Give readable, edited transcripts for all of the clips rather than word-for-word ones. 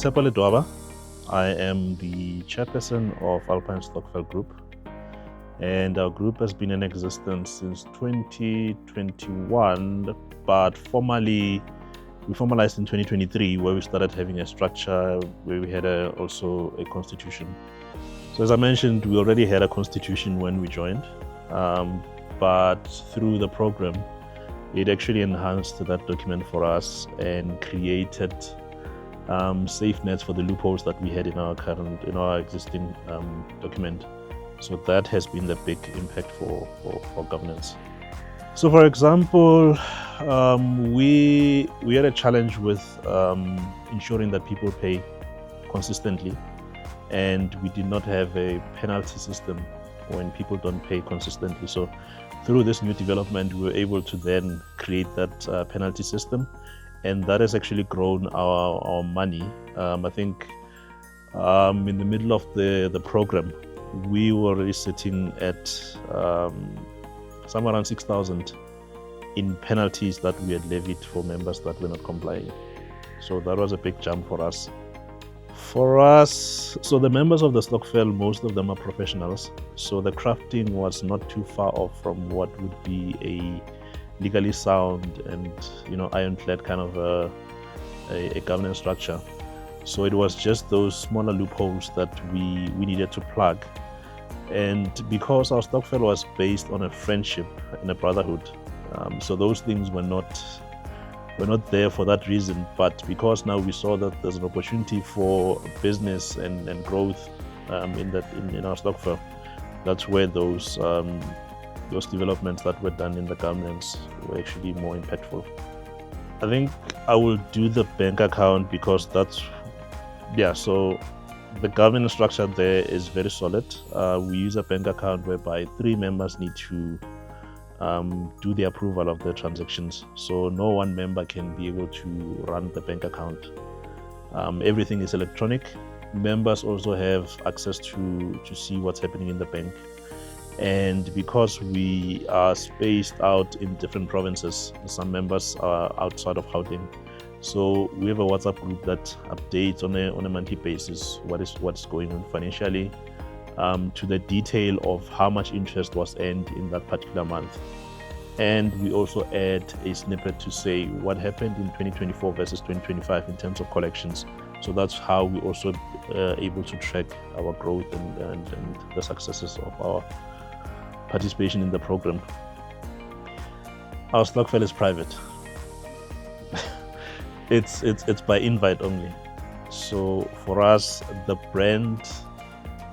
Tshepo Ledwaba. I am the chairperson of Alpine Stokvel Group, and our group has been in existence since 2021, but we formalized in 2023, where we started having a structure, where we had also a constitution. So as I mentioned, we already had a constitution when we joined, but through the program, it actually enhanced that document for us and created safe nets for the loopholes that we had in our existing document. So that has been the big impact for governance. So for example, we had a challenge with ensuring that people pay consistently, and we did not have a penalty system when people don't pay consistently. So through this new development, we were able to then create that penalty system, and that has actually grown our money. I think in the middle of the program, we were already sitting at somewhere around 6,000 in penalties that we had levied for members that were not complying. So that was a big jump for us. So the members of the Stokvel, most of them are professionals. So the crafting was not too far off from what would be a legally sound and ironclad kind of a governance structure. So it was just those smaller loopholes that we needed to plug. And because our Stokvel was based on a friendship and a brotherhood, so those things were not there for that reason. But because now we saw that there's an opportunity for business and growth in our Stokvel, that's where those developments that were done in the governance were actually more impactful. I think I will do the bank account because so the governance structure there is very solid. We use a bank account whereby 3 members need to do the approval of the transactions. So no one member can be able to run the bank account. Everything is electronic. Members also have access to see what's happening in the bank. And because we are spaced out in different provinces, some members are outside of Gauteng. So we have a WhatsApp group that updates on a monthly basis what's going on financially, to the detail of how much interest was earned in that particular month. And we also add a snippet to say what happened in 2024 versus 2025 in terms of collections. So that's how we also able to track our growth and the successes of our participation in the program. Our Stokvel is private. It's by invite only. So for us, the brand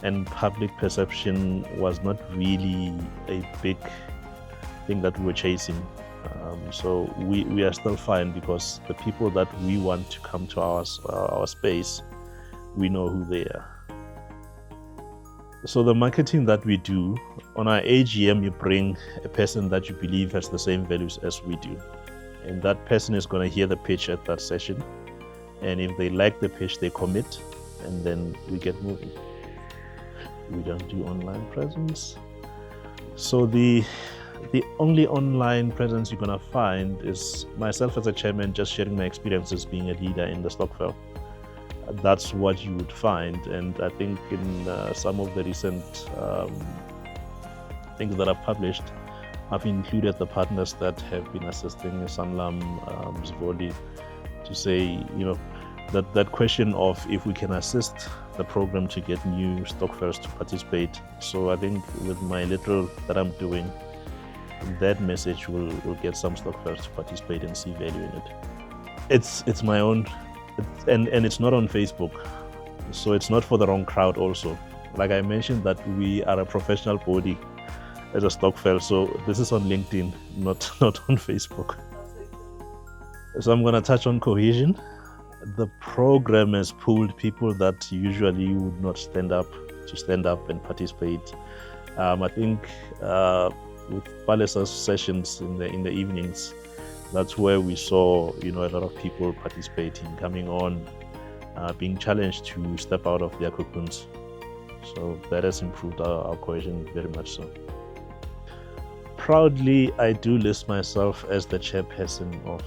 and public perception was not really a big thing that we were chasing. So we are still fine because the people that we want to come to our space, we know who they are. So the marketing that we do, on our AGM, you bring a person that you believe has the same values as we do. And that person is going to hear the pitch at that session. And if they like the pitch, they commit, and then we get moving. We don't do online presence. So the only online presence you're going to find is myself as a chairman just sharing my experiences being a leader in the Stokvel. That's what you would find. And I think in some of the recent things that I've published, I've included the partners that have been assisting Sanlam, Zvoli, to say, that question of if we can assist the program to get new Stokvels to participate. So I think with my little that I'm doing, that message will get some Stokvels to participate and see value in it. It's my own, and it's not on Facebook, so it's not for the wrong crowd also. Like I mentioned that we are a professional body as a Stokvel, so this is on LinkedIn, not on Facebook. So I'm going to touch on cohesion. The program has pulled people that usually would not stand up and participate. I think with Palace's sessions in the evenings, that's where we saw a lot of people participating, coming on, being challenged to step out of their cocoons. So that has improved our cohesion very much so. Proudly, I do list myself as the chairperson of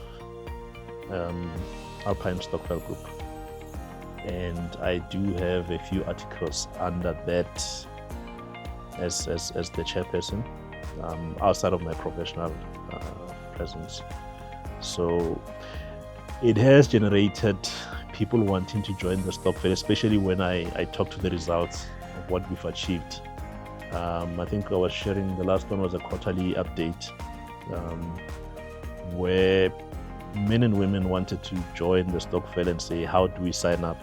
Alpine Stokvel Group. and I do have a few articles under that as the chairperson, outside of my professional presence. So it has generated people wanting to join the Stokvel, especially when I talk to the results of what we've achieved. I think I was sharing, the last one was a quarterly update, where men and women wanted to join the Stokvel and say, how do we sign up?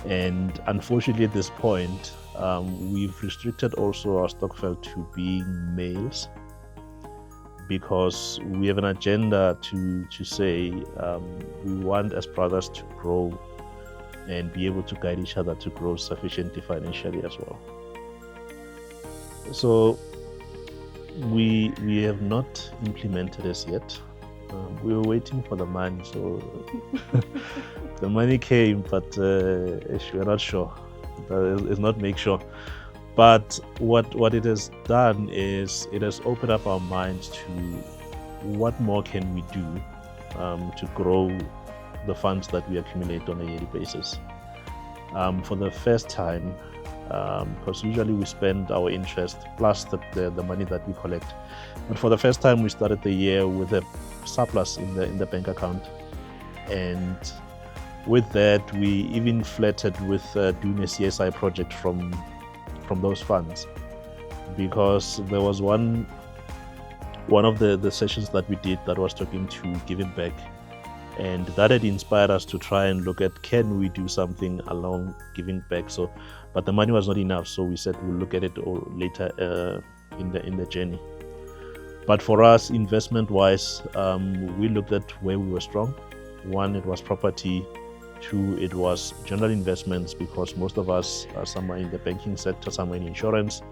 And unfortunately at this point, we've restricted also our Stokvel to being males, because we have an agenda to say we want as brothers to grow and be able to guide each other to grow sufficiently financially as well. So we have not implemented this yet. We were waiting for the money, so the money came, but we're not sure. It's not make sure. But what it has done is it has opened up our minds to what more can we do to grow the funds that we accumulate on a yearly basis. For the first time, because usually we spend our interest plus the money that we collect, but for the first time we started the year with a surplus in the bank account, and with that we even flirted with doing a CSI project from those funds, because there was one of the sessions that we did that was talking to giving back, and that had inspired us to try and look at, can we do something along giving back? So, but the money was not enough, so we said we'll look at it all later in the journey. But for us, investment wise, we looked at where we were strong. One, it was property. Two, it was general investments, because most of us are somewhere in the banking sector, somewhere in insurance,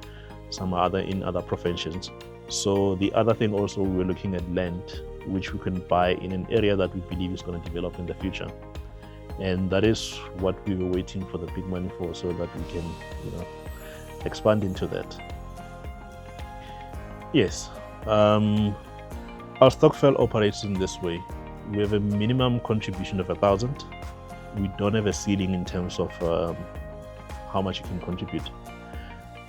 some are in other professions. So the other thing also, we were looking at land, which we can buy in an area that we believe is going to develop in the future. And that is what we were waiting for the big money for, so that we can, expand into that. Yes. Our Stokvel operates in this way. We have a minimum contribution of 1,000. We don't have a ceiling in terms of how much you can contribute.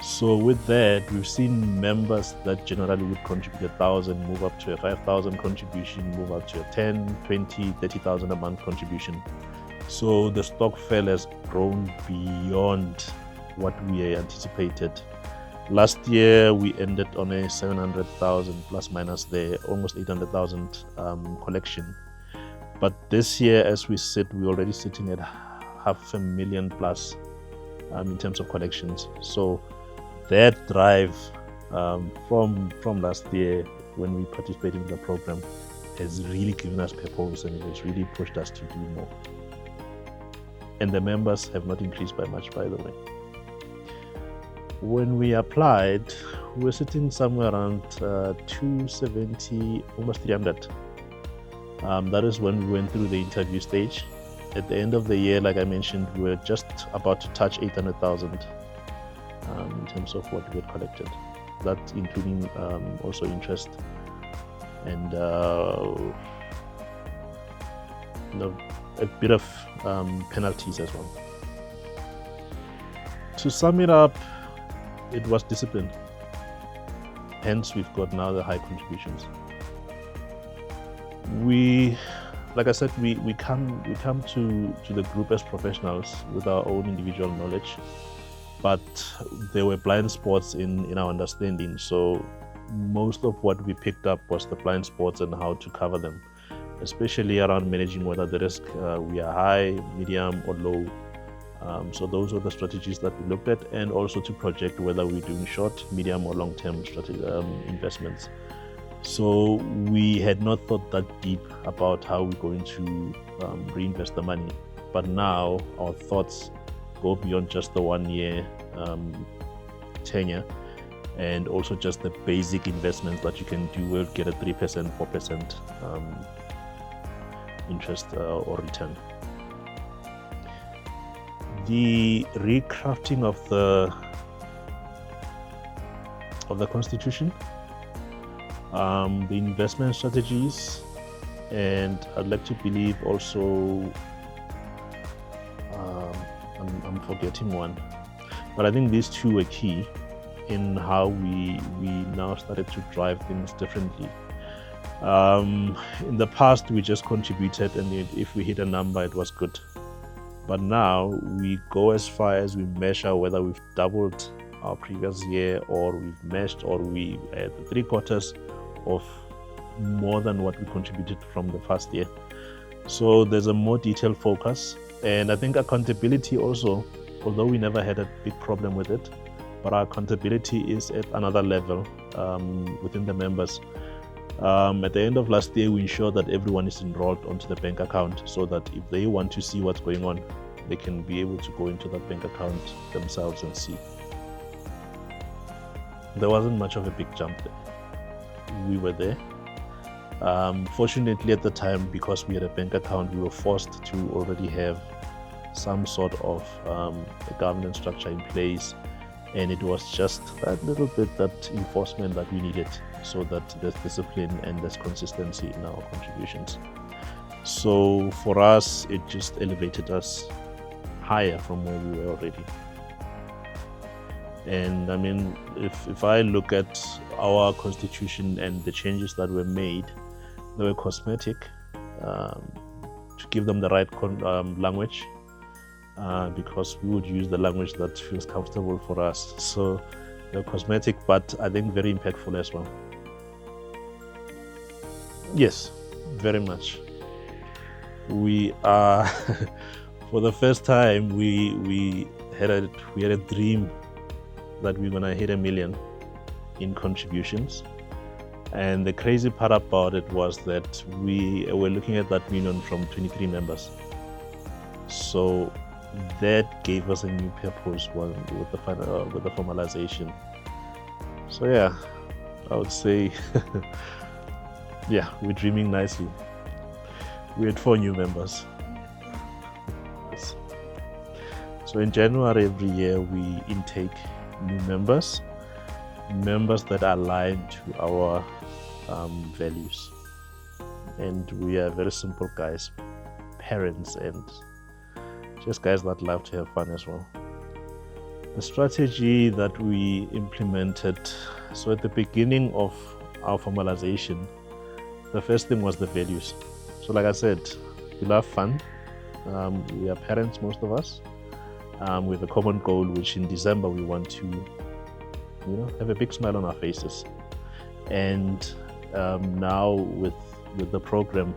So with that, we've seen members that generally would contribute 1,000 move up to a 5,000 contribution, move up to a 10, 20, 30,000 a month contribution. So the Stokvel has grown beyond what we anticipated. Last year, we ended on a 700,000 plus minus there, almost 800,000 collection. But this year, as we sit, we're already sitting at 500,000 plus in terms of collections. So that drive from last year, when we participated in the program, has really given us purpose, and it has really pushed us to do more. And the members have not increased by much, by the way. When we applied, we were sitting somewhere around 270, almost 300. That is when we went through the interview stage. At the end of the year, like I mentioned, we were just about to touch 800,000 in terms of what we had collected. That including also interest and a bit of penalties as well. To sum it up, it was discipline. Hence, we've got now the high contributions. Like I said, we come to the group as professionals with our own individual knowledge, but there were blind spots in our understanding. So most of what we picked up was the blind spots and how to cover them, especially around managing whether the risk we are high, medium, or low. So those were the strategies that we looked at, and also to project whether we're doing short, medium, or long-term investments. So we had not thought that deep about how we're going to reinvest the money. But now our thoughts go beyond just the 1 year tenure, and also just the basic investments that you can do will get a 3%, 4% interest or return. The recrafting of the constitution, the investment strategies, and I'd like to believe also I'm forgetting one. But I think these two were key in how we now started to drive things differently. In the past, we just contributed, and if we hit a number, it was good. But now we go as far as we measure whether we've doubled our previous year, or we've matched, or we at 3/4 of more than what we contributed from the past year. So there's a more detailed focus, and I think accountability also, although we never had a big problem with it, but our accountability is at another level within the members. At the end of last year, we ensured that everyone is enrolled onto the bank account, so that if they want to see what's going on, they can be able to go into that bank account themselves and see. There wasn't much of a big jump there. We were there. Fortunately at the time, because we had a bank account, we were forced to already have some sort of a governance structure in place, and it was just that little bit, that enforcement that we needed, so that there's discipline and there's consistency in our contributions. So for us, it just elevated us higher from where we were already. And I mean, if I look at our constitution and the changes that were made, they were cosmetic, to give them the right language, because we would use the language that feels comfortable for us. So they're cosmetic, but I think very impactful as well. Yes, very much. We are for the first time we had a dream that we're gonna hit 1 million in contributions. And the crazy part about it was that we were looking at that million from 23 members. So that gave us a new purpose with the formalization. So yeah, I would say, yeah, we're dreaming nicely. We had 4 new members. Yes. So in January every year, we intake new members that are aligned to our values. And we are very simple guys, parents, and just guys that love to have fun as well. The strategy that we implemented, so at the beginning of our formalization, the first thing was the values. So like I said, we love fun. We are parents, most of us. We have a common goal, which in December we want to, have a big smile on our faces. And now with the program,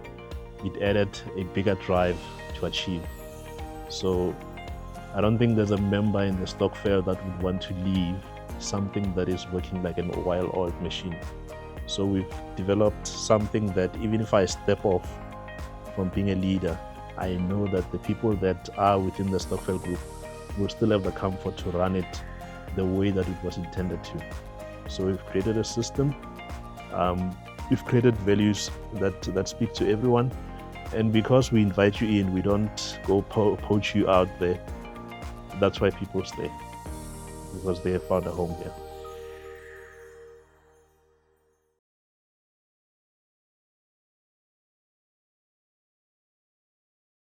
it added a bigger drive to achieve. So I don't think there's a member in the Stokvel that would want to leave something that is working like an well-oiled machine. So we've developed something that even if I step off from being a leader, I know that the people that are within the Stokvel group will still have the comfort to run it the way that it was intended to. So we've created a system, we've created values that speak to everyone, and because we invite you in, we don't go poach you out there. That's why people stay, because they have found a home here.